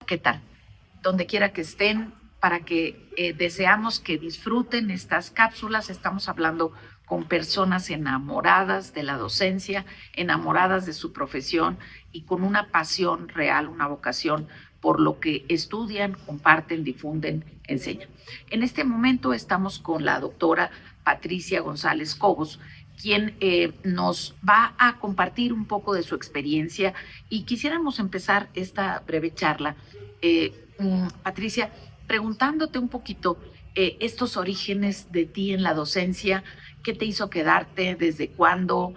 ¿qué tal? Donde quiera que estén, para que deseamos que disfruten estas cápsulas. Estamos hablando con personas enamoradas de la docencia, enamoradas de su profesión y con una pasión real, una vocación por lo que estudian, comparten, difunden, enseñan. En este momento estamos con la doctora Patricia González Cobos, quien nos va a compartir un poco de su experiencia, y quisiéramos empezar esta breve charla, Patricia, preguntándote un poquito estos orígenes de ti en la docencia. ¿Qué te hizo quedarte? ¿Desde cuándo?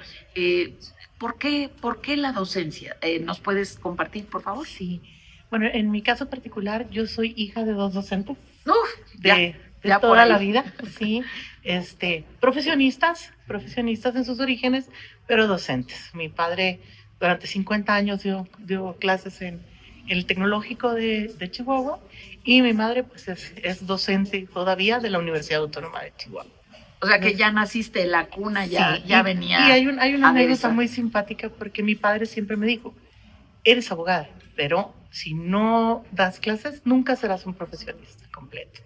¿Por qué la docencia? ¿Nos puedes compartir, por favor? Sí. Bueno, en mi caso particular, yo soy hija de 2 docentes. Uf, de ya toda por la ahí. vida, sí. Profesionistas en sus orígenes, pero docentes. Mi padre durante 50 años dio clases en el Tecnológico de Chihuahua, y mi madre pues es docente todavía de la Universidad Autónoma de Chihuahua. O sea que ya naciste en la cuna, ya, Sí, ya venía. Y hay una anécdota aderezada. muy simpática, porque mi padre siempre me dijo: eres abogada, pero si no das clases, nunca serás un profesionista completo.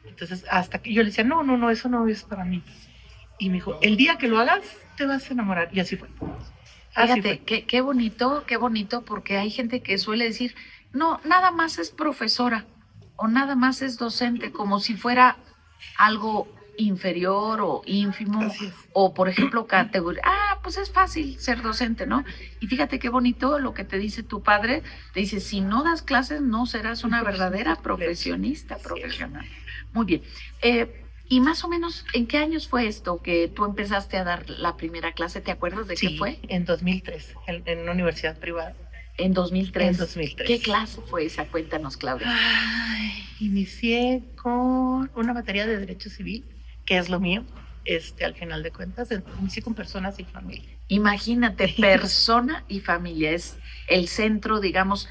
Entonces, hasta que yo le decía, no, eso no es para mí. Y me dijo, el día que lo hagas, te vas a enamorar. Y así fue. Fíjate, qué bonito, porque hay gente que suele decir, no, nada más es profesora o nada más es docente, como si fuera algo inferior o ínfimo, o por ejemplo, categoría, pues es fácil ser docente, ¿no? Y fíjate qué bonito lo que te dice tu padre, te dice, si no das clases, no serás una verdadera profesionista, profesional. Muy bien. Y más o menos, ¿en qué años fue esto que tú empezaste a dar la primera clase? ¿Te acuerdas de qué fue? En 2003, en una universidad privada. En 2003. En 2003. ¿Qué clase fue esa? Cuéntanos, Claudia. Inicié con una materia de Derecho Civil, que es lo mío, al final de cuentas. Inicié con personas y familia. Imagínate, persona y familia es el centro, digamos,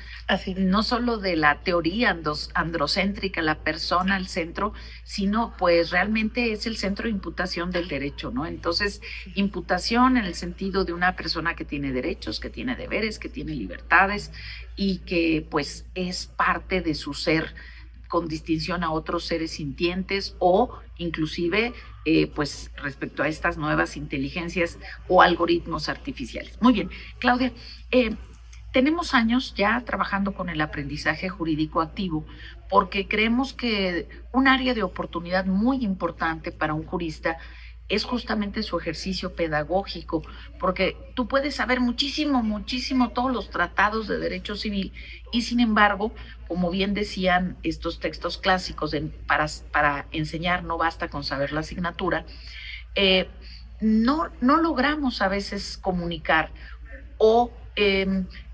no solo de la teoría androcéntrica, la persona al centro, sino pues realmente es el centro de imputación del derecho, ¿no? Entonces, imputación en el sentido de una persona que tiene derechos, que tiene deberes, que tiene libertades y que pues es parte de su ser, con distinción a otros seres sintientes o inclusive pues respecto a estas nuevas inteligencias o algoritmos artificiales. Muy bien, Claudia, tenemos años ya trabajando con el aprendizaje jurídico activo, porque creemos que un área de oportunidad muy importante para un jurista es justamente su ejercicio pedagógico, porque tú puedes saber muchísimo todos los tratados de derecho civil y sin embargo, como bien decían estos textos clásicos, para enseñar no basta con saber la asignatura, no logramos a veces comunicar o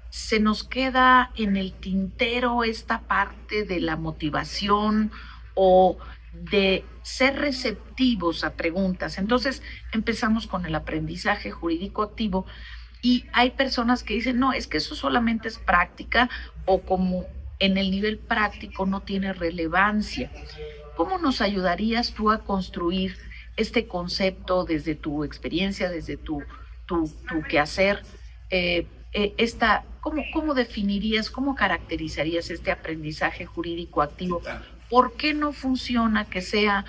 se nos queda en el tintero esta parte de la motivación o de ser receptivos a preguntas. Entonces empezamos con el aprendizaje jurídico activo y hay personas que dicen, no, es que eso solamente es práctica o como en el nivel práctico no tiene relevancia. ¿Cómo nos ayudarías tú a construir este concepto desde tu experiencia, desde tu quehacer? ¿Cómo definirías, cómo caracterizarías este aprendizaje jurídico activo? ¿Por qué no funciona que sea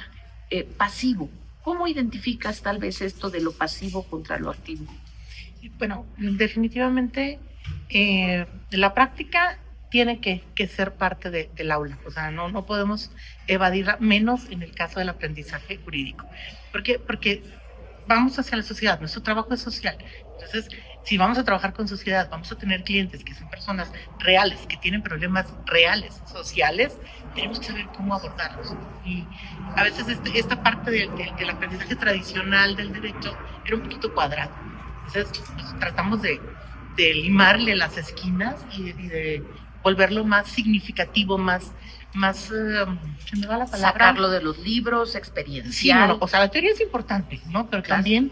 pasivo? ¿Cómo identificas tal vez esto de lo pasivo contra lo activo? Bueno, definitivamente la práctica tiene que ser parte del aula, o sea, no podemos evadirla, menos en el caso del aprendizaje jurídico. Porque vamos hacia la sociedad, nuestro trabajo es social. Entonces, si vamos a trabajar con sociedad, vamos a tener clientes que son personas reales, que tienen problemas reales, sociales, tenemos que saber cómo abordarlos. Y a veces esta parte del aprendizaje tradicional del derecho era un poquito cuadrado. Entonces, pues, tratamos de limarle las esquinas y de volverlo más significativo, más se me va la palabra. Sacarlo de los libros, experiencial. Sí, o sea, la teoría es importante, ¿no? Pero claro, también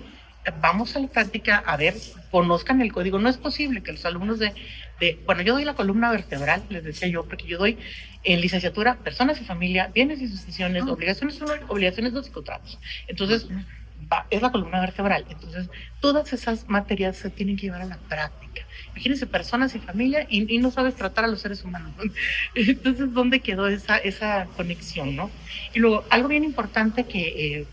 vamos a la práctica, a ver, conozcan el código. No es posible que los alumnos bueno, yo doy la columna vertebral, les decía yo, porque yo doy en licenciatura personas y familia, bienes y sucesiones, obligaciones 1, obligaciones 2 y contratos. Entonces, es la columna vertebral. Entonces, todas esas materias se tienen que llevar a la práctica. Imagínense personas y familia y no sabes tratar a los seres humanos. Entonces, ¿dónde quedó esa conexión, no? Y luego, algo bien importante que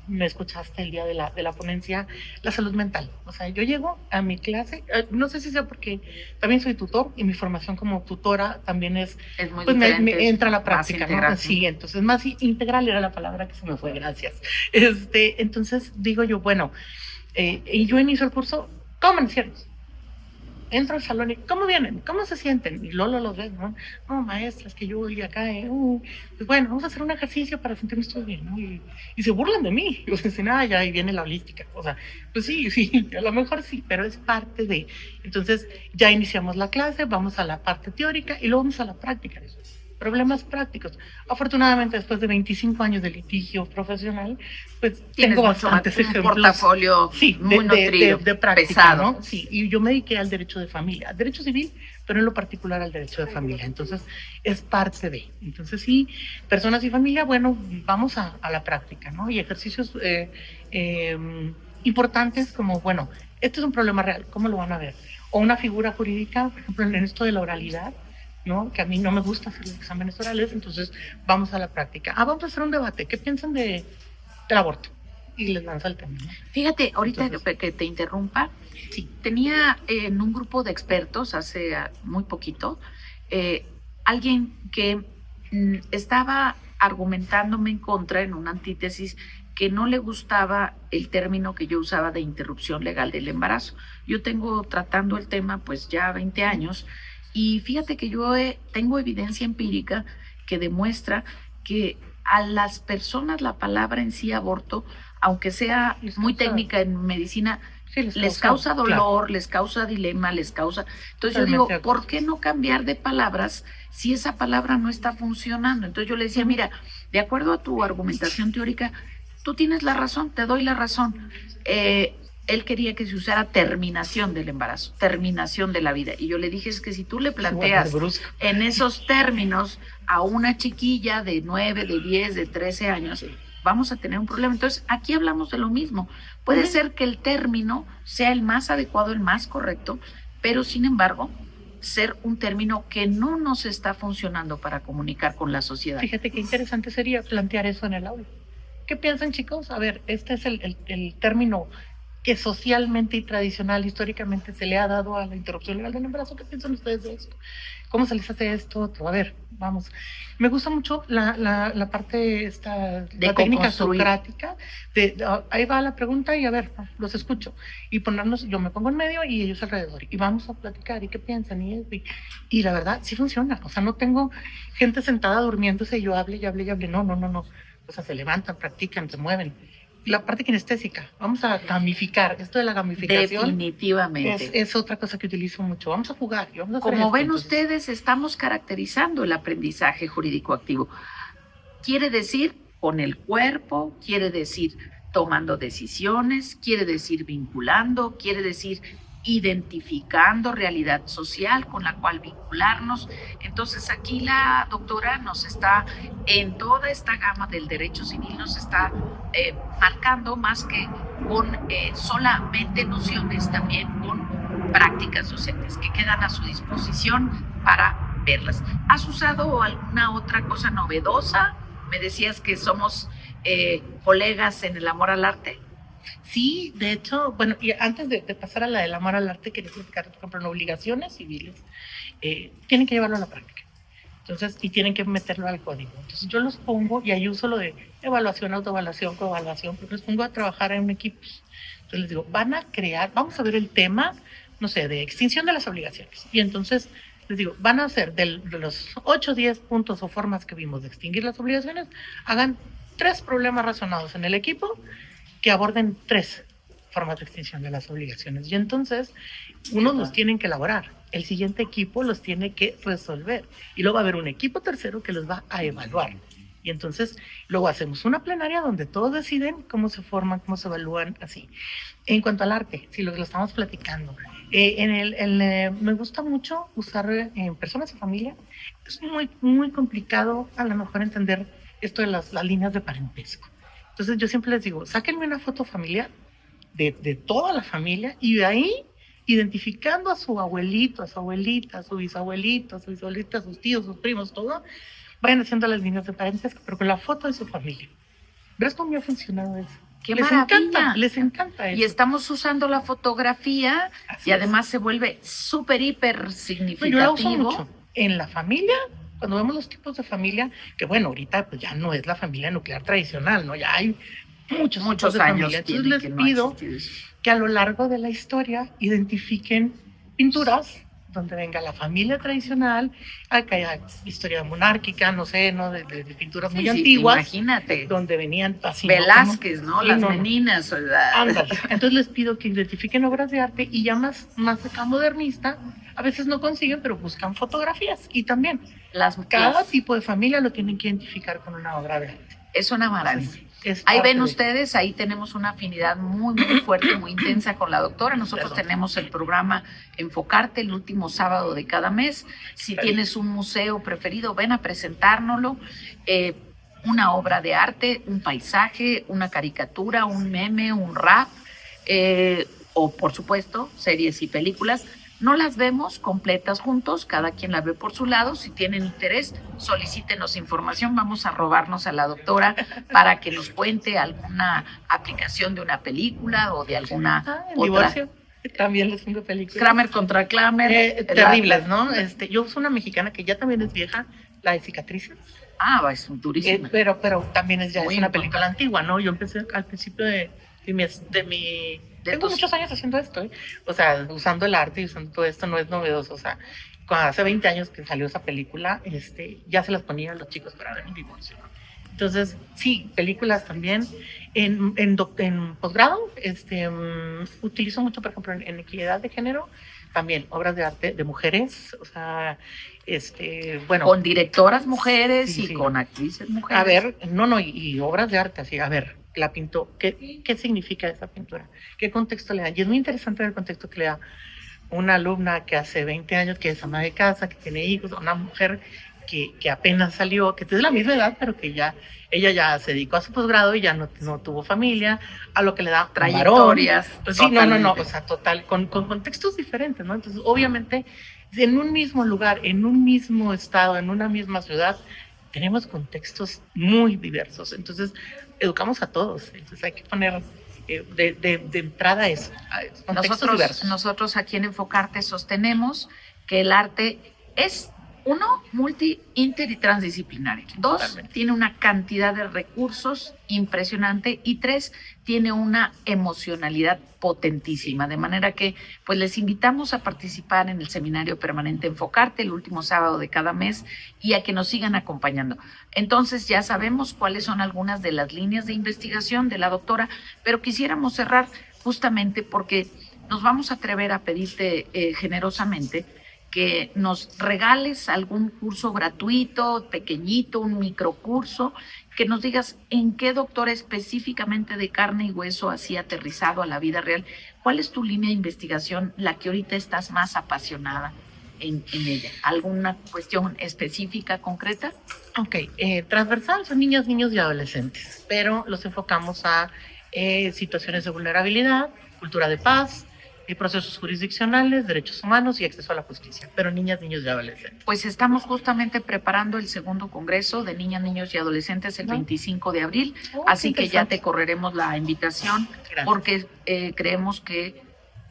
me escuchaste el día de la ponencia, la salud mental. O sea, yo llego a mi clase, no sé si sea porque también soy tutor y mi formación como tutora también es muy pues diferente, me entra la práctica, ¿no? Sí, entonces más integral era la palabra que se me fue, gracias. Entonces digo yo, bueno, y yo inicio el curso, ¿cómo me hicieron? Entro al salón y ¿cómo vienen? ¿Cómo se sienten? Y Lolo los ves, ¿no? No, maestra, es que yo voy acá, pues bueno, vamos a hacer un ejercicio para sentirnos todos bien, ¿no? Y se burlan de mí. O sea, dicen, ya ahí viene la holística. O sea, pues sí, a lo mejor sí, pero es parte de. Entonces, ya iniciamos la clase, vamos a la parte teórica y luego vamos a la práctica de eso. Problemas prácticos. Afortunadamente, después de 25 años de litigio profesional, pues tengo bastantes ejemplos. Un portafolio muy nutrido, de práctica, pesado, ¿no? Sí, y yo me dediqué al derecho de familia, al derecho civil, pero en lo particular al derecho de familia. Entonces, es parte de. Entonces, sí, personas y familia, bueno, vamos a la práctica, ¿no? Y ejercicios importantes como, bueno, este es un problema real, ¿cómo lo van a ver? O una figura jurídica, por ejemplo, en esto de la oralidad, ¿no? Que a mí no me gusta hacer los exámenes orales, entonces vamos a la práctica. Vamos a hacer un debate. ¿Qué piensan del aborto? Y les lanza el tema, ¿no? Fíjate, ahorita entonces, que te interrumpa, sí, tenía en un grupo de expertos hace muy poquito alguien que estaba argumentándome en contra, en una antítesis, que no le gustaba el término que yo usaba de interrupción legal del embarazo. Yo tengo tratando el tema pues ya 20 años. Y fíjate que yo tengo evidencia empírica que demuestra que a las personas la palabra en sí aborto, aunque sea muy técnica en medicina, sí, les causa dolor, claro, les causa dilema, les causa. Entonces yo digo, ¿por qué no cambiar de palabras si esa palabra no está funcionando? Entonces yo le decía, mira, de acuerdo a tu argumentación teórica, tú tienes la razón, te doy la razón. Él quería que se usara terminación del embarazo, terminación de la vida. Y yo le dije, es que si tú le planteas en esos términos a una chiquilla de 9, de 10, de 13 años, vamos a tener un problema. Entonces, aquí hablamos de lo mismo. Puede ser que el término sea el más adecuado, el más correcto, pero sin embargo, ser un término que no nos está funcionando para comunicar con la sociedad. Fíjate qué interesante sería plantear eso en el aula. ¿Qué piensan, chicos? A ver, este es el término que socialmente y tradicional, históricamente se le ha dado a la interrupción legal del embarazo. ¿Qué piensan ustedes de esto? ¿Cómo se les hace esto? A ver, vamos. Me gusta mucho la parte esta, de la técnica socrática. Ahí va la pregunta y a ver, los escucho. Y ponernos, yo me pongo en medio y ellos alrededor. Y vamos a platicar. ¿Y qué piensan? Y la verdad, sí funciona. O sea, no tengo gente sentada durmiéndose y yo hable. No. O sea, se levantan, practican, se mueven. La parte kinestésica, vamos a gamificar. Esto de la gamificación definitivamente es otra cosa que utilizo mucho. Vamos a jugar. Vamos a Como ven ustedes, estamos caracterizando el aprendizaje jurídico activo. Quiere decir con el cuerpo, quiere decir tomando decisiones, quiere decir vinculando, quiere decir identificando realidad social con la cual vincularnos. Entonces aquí la doctora nos está, en toda esta gama del derecho civil, nos está marcando más que con solamente nociones, también con prácticas docentes que quedan a su disposición para verlas. ¿Has usado alguna otra cosa novedosa? Me decías que somos colegas en el amor al arte. Sí, de hecho, bueno, y antes de pasar a la del amor al arte, quería platicar, por ejemplo, en obligaciones civiles, tienen que llevarlo a la práctica. Entonces, y tienen que meterlo al código. Entonces, yo los pongo y ahí uso lo de evaluación, autoevaluación, coevaluación, porque los pongo a trabajar en equipos. Entonces, les digo, van a crear, vamos a ver el tema, no sé, de extinción de las obligaciones. Y entonces, les digo, van a hacer de los 8 o 10 puntos o formas que vimos de extinguir las obligaciones, hagan 3 problemas razonados en el equipo que aborden 3 formas de extinción de las obligaciones. Y entonces, unos los tienen que elaborar, el siguiente equipo los tiene que resolver. Y luego va a haber un equipo tercero que los va a evaluar. Y entonces, luego hacemos una plenaria donde todos deciden cómo se forman, cómo se evalúan, así. En cuanto al arte, si lo estamos platicando, me gusta mucho usar en personas y familia. Es muy, muy complicado a lo mejor entender esto de las líneas de parentesco. Entonces yo siempre les digo, sáquenme una foto familiar de toda la familia y de ahí, identificando a su abuelito, a su abuelita, a su bisabuelito, a su bisabuelita, a sus tíos, sus primos, todo, vayan haciendo las líneas de parentesco, pero con la foto de su familia. ¿Ves cómo me ha funcionado eso? ¡Qué maravilla! Les encanta eso. Y estamos usando la fotografía y además se vuelve súper, hiper significativo. Yo la uso mucho en la familia, cuando vemos los tipos de familia, que bueno, ahorita pues ya no es la familia nuclear tradicional, ¿no? Ya hay muchos años. Entonces les pido que a lo largo de la historia identifiquen pinturas donde venga la familia tradicional, que haya historia monárquica, no sé, ¿no? De pinturas muy antiguas. Imagínate. Donde venían así. Velázquez, ¿no? Las meninas. Ándale. Entonces les pido que identifiquen obras de arte y ya más acá modernista, a veces no consiguen, pero buscan fotografías. Y también, cada tipo de familia lo tienen que identificar con una obra de arte. Es una maravilla. Ahí ven ustedes, ahí tenemos una afinidad muy fuerte, muy intensa con la doctora. Nosotros tenemos el programa Enfocarte el último sábado de cada mes. Si tienes un museo preferido, ven a presentárnoslo. Una obra de arte, un paisaje, una caricatura, un meme, un rap, o por supuesto, series y películas. No las vemos completas juntos, cada quien las ve por su lado. Si tienen interés, solicítenos información. Vamos a robarnos a la doctora para que nos cuente alguna aplicación de una película o de alguna otra. Divorcio. También les pongo películas. Kramer contra Kramer. Terribles, ¿no? Yo uso una mexicana que ya también es vieja, la de Cicatrices. Es durísima. Pero también es una película antigua, ¿no? Yo empecé al principio de mi tengo muchos años haciendo esto, O sea, usando el arte y usando todo esto no es novedoso. O sea, cuando hace 20 años que salió esa película, ya se las ponía a los chicos para ver un divorcio, ¿no? Entonces, sí, películas también. En posgrado, utilizo mucho, por ejemplo, en equidad de género, también obras de arte de mujeres, o sea, bueno. Con directoras mujeres y con actrices mujeres. A ver, y obras de arte, así, a ver, la pintó, ¿qué significa esa pintura? ¿Qué contexto le da? Y es muy interesante el contexto que le da una alumna que hace 20 años, que es ama de casa, que tiene hijos, una mujer que apenas salió, que es de la misma edad, pero que ella ya se dedicó a su posgrado y ya no tuvo familia, a lo que le da trayectorias. Pues sí, no, o sea, total, con contextos diferentes, ¿no? Entonces, obviamente, en un mismo lugar, en un mismo estado, en una misma ciudad, tenemos contextos muy diversos. Entonces, educamos a todos. Entonces, hay que poner de entrada eso. Nosotros aquí en Enfocarte sostenemos que el arte es, uno, inter y transdisciplinario. Dos, totalmente. Tiene una cantidad de recursos impresionante. Y tres, tiene una emocionalidad potentísima. De manera que, pues, les invitamos a participar en el seminario permanente Enfocarte el último sábado de cada mes y a que nos sigan acompañando. Entonces, ya sabemos cuáles son algunas de las líneas de investigación de la doctora, pero quisiéramos cerrar justamente porque nos vamos a atrever a pedirte generosamente que nos regales algún curso gratuito, pequeñito, un microcurso, que nos digas en qué, doctora, específicamente de carne y hueso, así aterrizado a la vida real, cuál es tu línea de investigación, la que ahorita estás más apasionada en ella. ¿Alguna cuestión específica, concreta? Ok, transversal son niñas, niños y adolescentes, pero los enfocamos a situaciones de vulnerabilidad, cultura de paz, procesos jurisdiccionales, derechos humanos y acceso a la justicia, pero niñas, niños y adolescentes. Pues estamos justamente preparando el segundo congreso de niñas, niños y adolescentes el 25 de abril, así que ya te correremos la invitación. Gracias. Porque creemos que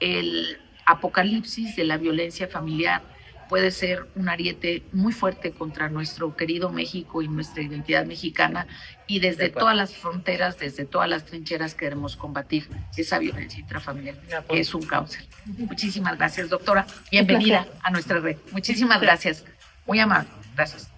el apocalipsis de la violencia familiar puede ser un ariete muy fuerte contra nuestro querido México y nuestra identidad mexicana, y desde todas las fronteras, desde todas las trincheras queremos combatir esa violencia intrafamiliar, que es un cáncer. Muchísimas gracias, doctora. Bienvenida a nuestra red. Muchísimas gracias. Muy amable. Gracias.